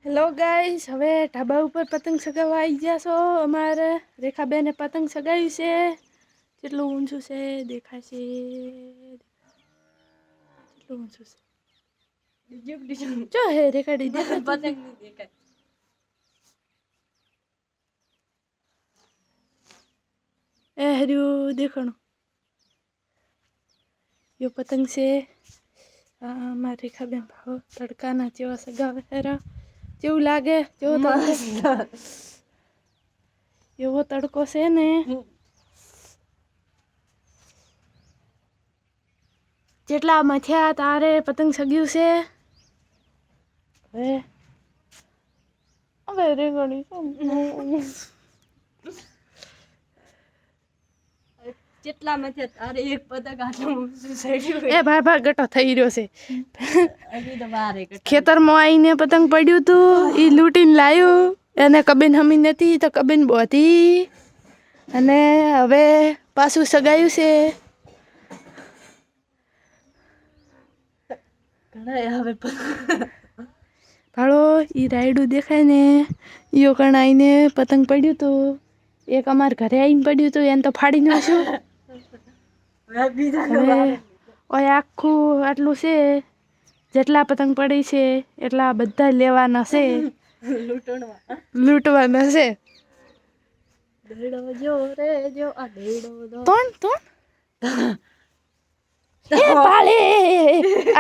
Hello guys, હવે ઢાબા ઉપર પતંગ સગાવવા આવી ગયા છો. અમારે રેખાબેને પતંગ સગાવ્યું છે. કેટલું ઊંચું છે દેખાશે? કેટલું ઊંચું છે? જો હે રેખાડી દેખાય પતંગ નહીં દેખાય. એ હર્યું દેખાણું. યો પતંગ છે. મારી રેખાબેન ભાવ તડકાના જેવા સગાવે હેરા. કેવું લાગે? જેવો તડકો એવો તડકો છે ને. જેટલા મથ્યા તારે પતંગ સગ્યું છે. હવે રેગણી જેટલા મથ્યા તારે એક પતંગ આટલું સડ્યું. એ ભાઈ ગટો થઈ રહ્યો છે. હજી તો બારે ખેતરમાં આવીને પતંગ પડ્યું તું, એ લૂંટીને લાવ્યું. એને કબીન હમી નથી તો કબીન બોધી અને હવે પાછું સગાયું છે. હવે ભાળો એ રાયડું દેખાય ને, ઈયો કણ આવીને પતંગ પડ્યું તું. એક અમાર ઘરે આવીને પડ્યું તું, એને તો ફાડી નાખ્યું. ઓય આખું આટલું છે. જેટલા પતંગ પડી છે એટલા બધા લેવાના છે. લૂંટવાના છે.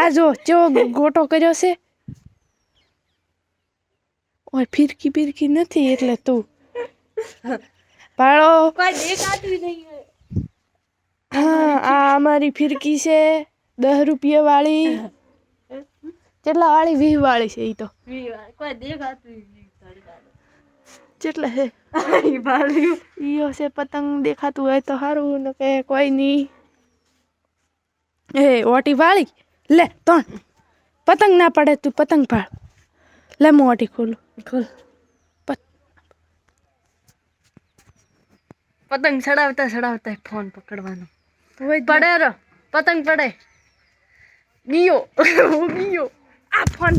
આ જો ચેવો ગોટો કર્યો છે. ઓય ફિરકી બિરકી નથી એટલે તું ભાળો. હા, આ અમારી ફિરકી છે 10 રૂપિયા વાળી. કેટલા વાળી? 20 વાળી છે. ઈ તો કોઈ દેખાતું કેટલા છે? ઈયો છે પતંગ. દેખાતું હોય તો સારું, ને કે કોઈ નહીં. એ ઓટી વાળી લે. 3 પતંગ ના પડે તું પતંગ ભાળ લે. હું ઓટી ખોલું. ખોલ. પતંગ ચડાવતા ચડાવતા ફોન પકડવાનો પડે. પતંગ પડે. ગયો આ ફોન